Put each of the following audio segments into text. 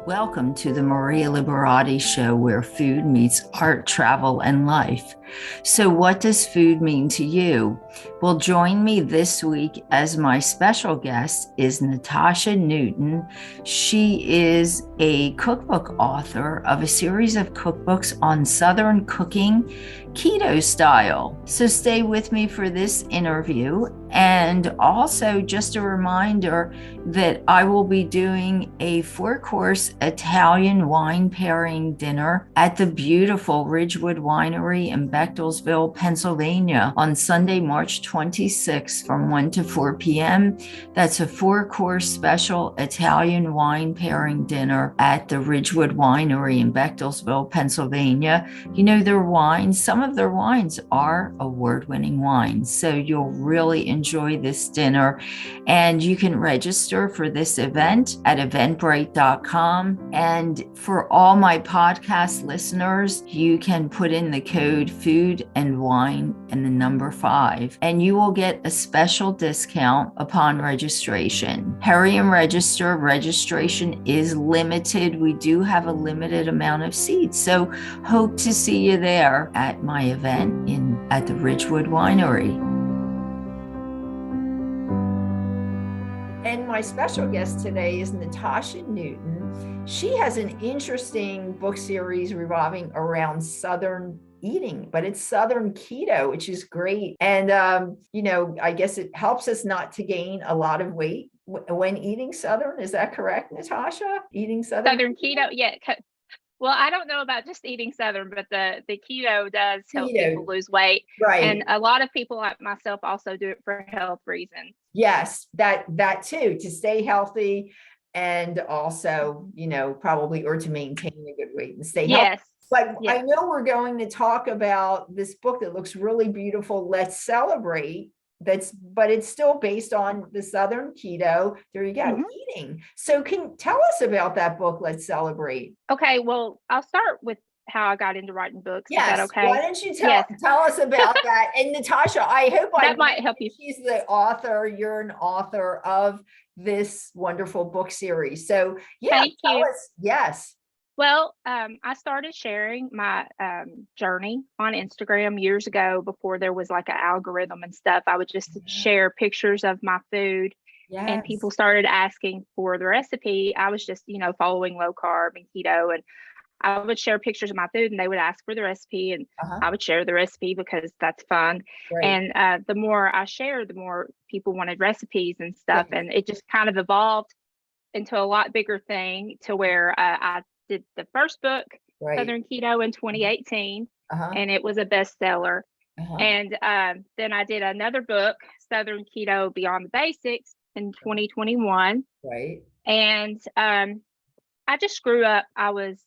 Welcome to the Maria Liberati Show, where food meets art, travel, and life. So, what does food mean to you? Well, join me this week as my special guest is Natasha Newton. She is a cookbook author of a series of cookbooks on Southern cooking, Keto Style. So, stay with me for this interview. And also, just a reminder that I will be doing a 4-course Italian wine pairing dinner at the beautiful Ridgewood Winery in Bechtelsville, Pennsylvania on Sunday, March 26th from 1 to 4 p.m. That's a 4-course special Italian wine pairing dinner at the Ridgewood Winery in Bechtelsville, Pennsylvania. You know, some of their wines are award-winning wines, so you'll really enjoy this dinner. And you can register for this event at eventbrite.com. And for all my podcast listeners, you can put in the code food and wine and the number 5, and you will get a special discount upon registration. Hurry and register. Registration is limited. We do have a limited amount of seats. So hope to see you there at my event at the Ridgewood Winery. And my special guest today is Natasha Newton. She has an interesting book series revolving around Southern eating, but it's Southern keto, which is great. And, I guess it helps us not to gain a lot of weight when eating Southern. Is that correct, Natasha? Eating Southern keto? Yeah. Well, I don't know about just eating Southern, but the keto does help people lose weight. Right. And a lot of people like myself also do it for health reasons. Yes, that too, to stay healthy and also, probably, or to maintain a good weight and stay healthy. Yes. But yes. I know we're going to talk about this book that looks really beautiful, Let's Celebrate. But it's still based on the Southern keto. There you go, eating. So can tell us about that book, Let's Celebrate. Okay, well, I'll start with how I got into writing books. Yes. Is that okay? Why don't you tell us about that? And Natasha, I hope that might help you. She's the author. You're an author of this wonderful book series. So yeah, tell us. Yes. Well, I started sharing my journey on Instagram years ago before there was like an algorithm and stuff. I would just share pictures of my food, and people started asking for the recipe. I was just, following low carb and keto, and I would share pictures of my food and they would ask for the recipe, and I would share the recipe because that's fun. Right. And the more I shared, the more people wanted recipes and stuff. Right. And it just kind of evolved into a lot bigger thing to where I did the first book, Southern Keto, in 2018, and it was a bestseller. And then I did another book, Southern Keto Beyond the Basics, in 2021. Right. And I just grew up. I was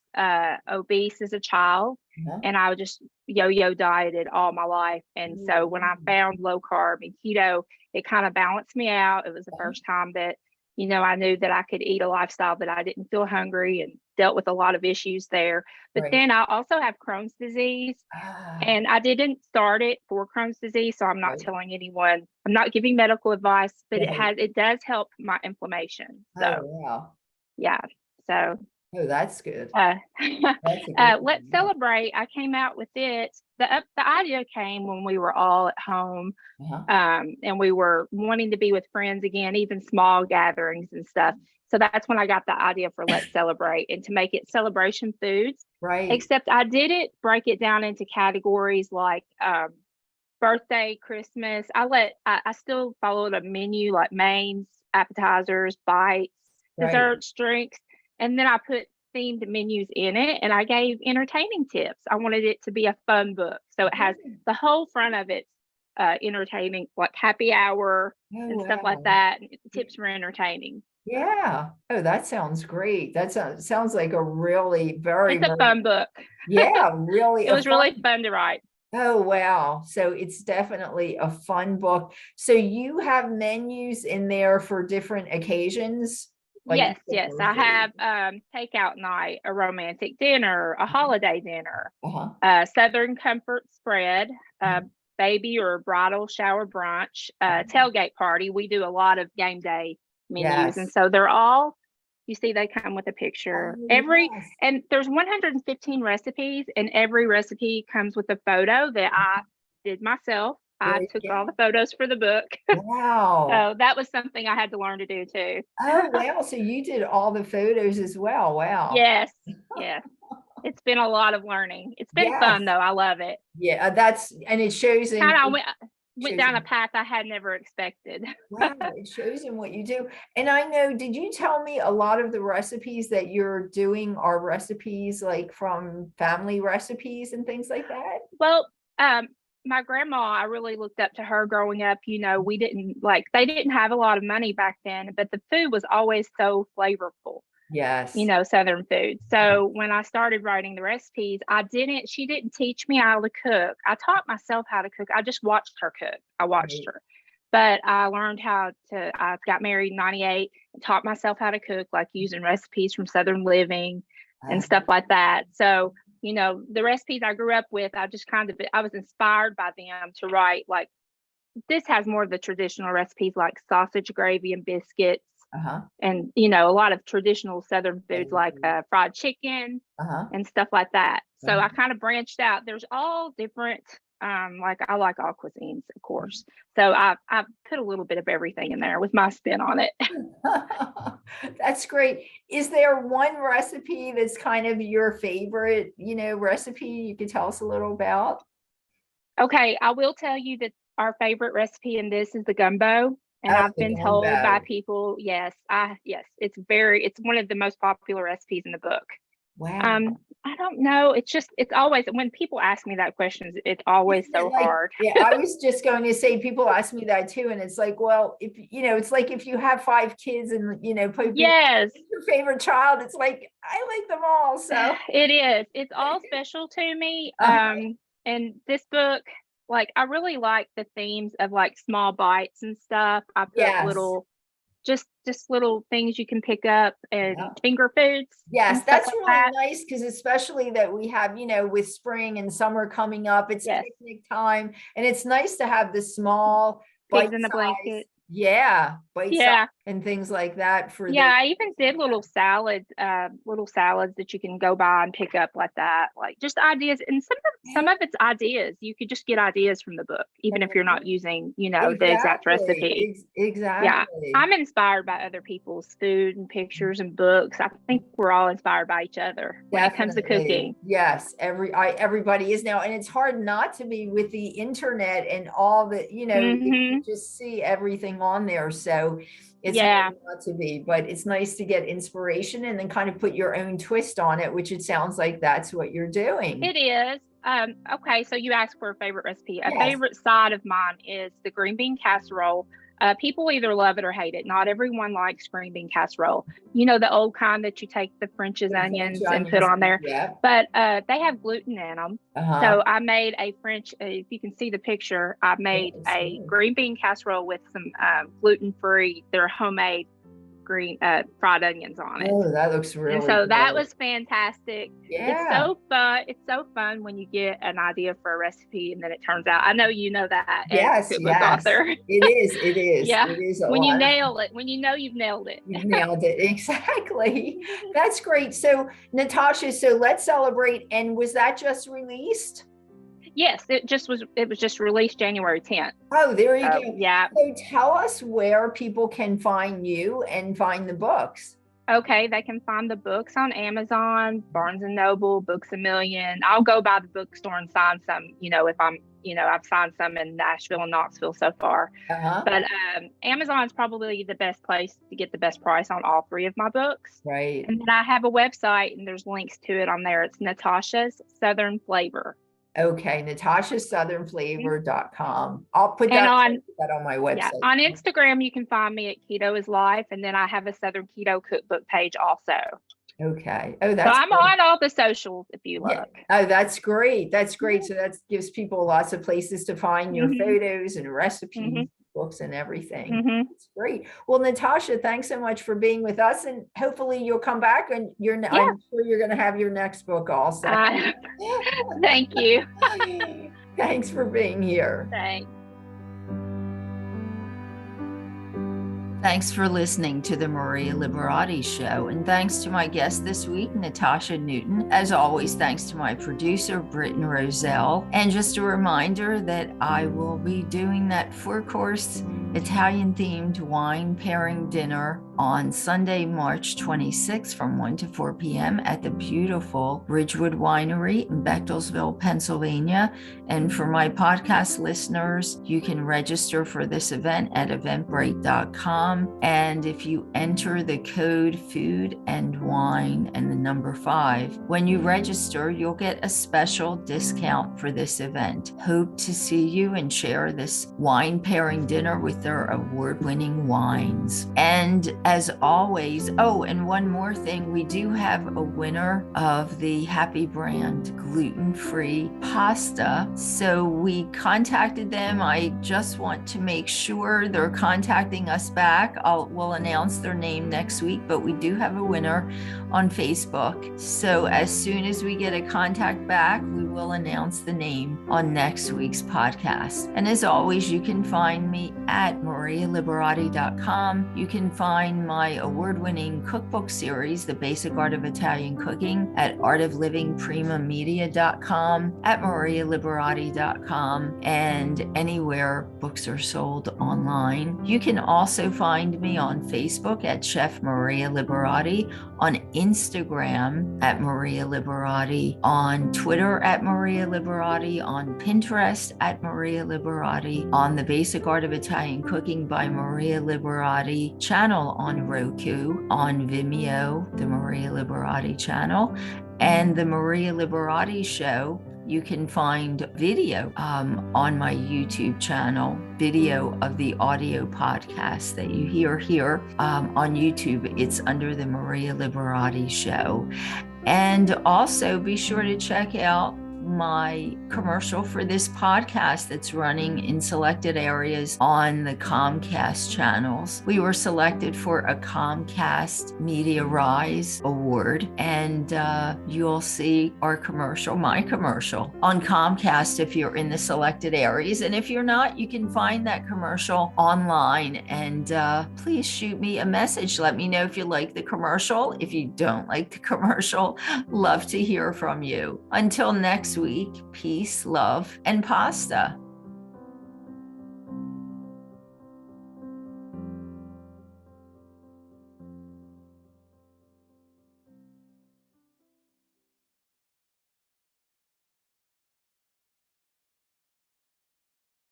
obese as a child, and I would just yo-yo dieted all my life. And so when I found low carb and keto, it kind of balanced me out. It was the first time that I knew that I could eat a lifestyle that I didn't feel hungry, and dealt with a lot of issues there. But then I also have Crohn's disease, and I didn't start it for Crohn's disease. So I'm not telling anyone, I'm not giving medical advice, but it does help my inflammation. So, yeah. So. Oh, that's good. Let's Celebrate. I came out with it. The idea came when we were all at home, and we were wanting to be with friends again, even small gatherings and stuff. So that's when I got the idea for Let's Celebrate, and to make it celebration foods. Right. Except I didn't break it down into categories like birthday, Christmas. I still followed a menu like mains, appetizers, bites, desserts, drinks. And then I put themed menus in it, and I gave entertaining tips. I wanted it to be a fun book. So it has the whole front of it entertaining, like happy hour and stuff like that. Tips for entertaining. Yeah. Oh, that sounds great. That sounds like a really It's a fun book. Yeah, really. It was really fun to write. Oh, wow. So it's definitely a fun book. So you have menus in there for different occasions? Like yes. I have takeout night, a romantic dinner, a holiday dinner, Southern comfort spread, baby or bridal shower brunch, tailgate party. We do a lot of game day menus, and so they're all You see, they come with a picture. Yes. And there's 115 recipes, and every recipe comes with a photo that I did myself. I took all the photos for the book. Wow. So that was something I had to learn to do too. Oh, wow. So you did all the photos as well. Wow. Yes. Yeah. It's been a lot of learning. It's been fun though. I love it. Yeah, and it shows in kind of went down a path I had never expected. Wow, it shows in what you do. And I know, did you tell me a lot of the recipes that you're doing are recipes like from family recipes and things like that? Well, my grandma, I really looked up to her growing up. You know, they didn't have a lot of money back then, but the food was always so flavorful. Yes. You know, Southern food. So when I started writing the recipes, she didn't teach me how to cook. I taught myself how to cook. I just watched her cook. I watched her. But I learned I got married in 98 and taught myself how to cook, like using recipes from Southern Living and stuff like that. So, you know, the recipes I grew up with, I was inspired by them to write, like, this has more of the traditional recipes like sausage gravy and biscuits. And, you know, a lot of traditional Southern foods like fried chicken and stuff like that. So I kind of branched out. There's all different, like I like all cuisines, of course. So I put a little bit of everything in there with my spin on it. That's great. Is there one recipe that's kind of your favorite, you know, recipe you could tell us a little about? Okay, I will tell you that our favorite recipe in this is the gumbo. And I've been told by people, yes, it's one of the most popular recipes in the book. Wow. I don't know. It's always, when people ask me that question, it's always so hard. Yeah, I was just going to say, people ask me that too. And it's like, well, if, you know, it's like if you have 5 kids and, you know, yes, your favorite child, it's like, I like them all. So it is. It's all special to me. And this book, like, I really like the themes of like small bites and stuff. I put little, just little things you can pick up and finger foods. Yes, that's really nice, because especially that we have, you know, with spring and summer coming up, it's picnic time, and it's nice to have the small pigs in the blanket. And things like that for I even did little salads that you can go by and pick up like that, like just ideas. And some of it's ideas you could just get ideas from the book, even if you're not using, you know, the exact recipe. Exactly. I'm inspired by other people's food and pictures and books. I think we're all inspired by each other when it comes to cooking. Yes, everybody is now, and it's hard not to be with the internet and all the, you know, you just see everything on there. So it's hard not to be, but it's nice to get inspiration and then kind of put your own twist on it, which it sounds like that's what you're doing. It is. Okay, so you asked for a favorite recipe. A favorite side of mine is the green bean casserole. People either love it or hate it. Not everyone likes green bean casserole. You know, the old kind that you take the French's onions and put on there. But they have gluten in them. So I made a if you can see the picture, I made a green bean casserole with some gluten-free, they're homemade green fried onions on it. Oh, that looks really good. That was fantastic. Yeah. It's so fun when you get an idea for a recipe and then it turns out. I know you know that. Yes, author. It is. Yeah. It is when you nail it, when you know you've nailed it. You've nailed it. Exactly. That's great. So Natasha, so let's celebrate. And was that just released? Yes, it was just released January 10th. Oh, there you go. Yeah. So tell us where people can find you and find the books. Okay, they can find the books on Amazon, Barnes and Noble, Books A Million. I'll go by the bookstore and sign some, you know, if I'm, you know, I've signed some in Nashville and Knoxville so far. But Amazon is probably the best place to get the best price on all 3 of my books. Right. And then I have a website and there's links to it on there. It's Natasha's Southern Flavor. Okay, natashasouthernflavor.com. I'll put that on my website. Yeah, on Instagram, you can find me at Keto is Life, and then I have a Southern Keto cookbook page also. Okay. Oh, that's so I'm on all the socials if you look. Yeah. Oh, that's great. That's great. So that gives people lots of places to find your photos and recipes, books and everything. It's great. Well, Natasha, thanks so much for being with us, and hopefully you'll come back and I'm sure you're going to have your next book also. Thank you. Thanks for being here. Thanks. Thanks for listening to the Maria Liberati Show, and thanks to my guest this week, Natasha Newton. As always, thanks to my producer, Britton Roselle. And just a reminder that I will be doing that 4-course Italian-themed wine pairing dinner on Sunday, March 26th from 1 to 4 p.m. at the beautiful Ridgewood Winery in Bechtelsville, Pennsylvania. And for my podcast listeners, you can register for this event at eventbrite.com. And if you enter the code food and wine and the number 5, when you register, you'll get a special discount for this event. Hope to see you and share this wine pairing dinner with their award-winning wines. And as always, and one more thing, we do have a winner of the Happy Brand gluten-free pasta. So we contacted them. I just want to make sure they're contacting us back. We'll announce their name next week, but we do have a winner on Facebook. So as soon as we get a contact back, we will announce the name on next week's podcast. And as always, you can find me at marialiberati.com. You can find my award-winning cookbook series, The Basic Art of Italian Cooking, at artoflivingprimamedia.com, at marialiberati.com, and anywhere books are sold online. You can also find me on Facebook at Chef Maria Liberati, on Instagram at Maria Liberati, on Twitter at Maria Liberati, on Pinterest at Maria Liberati, on the Basic Art of Italian Cooking by Maria Liberati channel on Roku, on Vimeo, the Maria Liberati channel, and the Maria Liberati Show. You can find video on my YouTube channel, video of the audio podcast that you hear here on YouTube. It's under the Maria Liberati Show. And also be sure to check out my commercial for this podcast that's running in selected areas on the Comcast channels. We were selected for a Comcast Media Rise Award, and you'll see our commercial, my commercial, on Comcast if you're in the selected areas. And if you're not, you can find that commercial online. And please shoot me a message. Let me know if you like the commercial. If you don't like the commercial, love to hear from you. Until next week, peace, love, and pasta.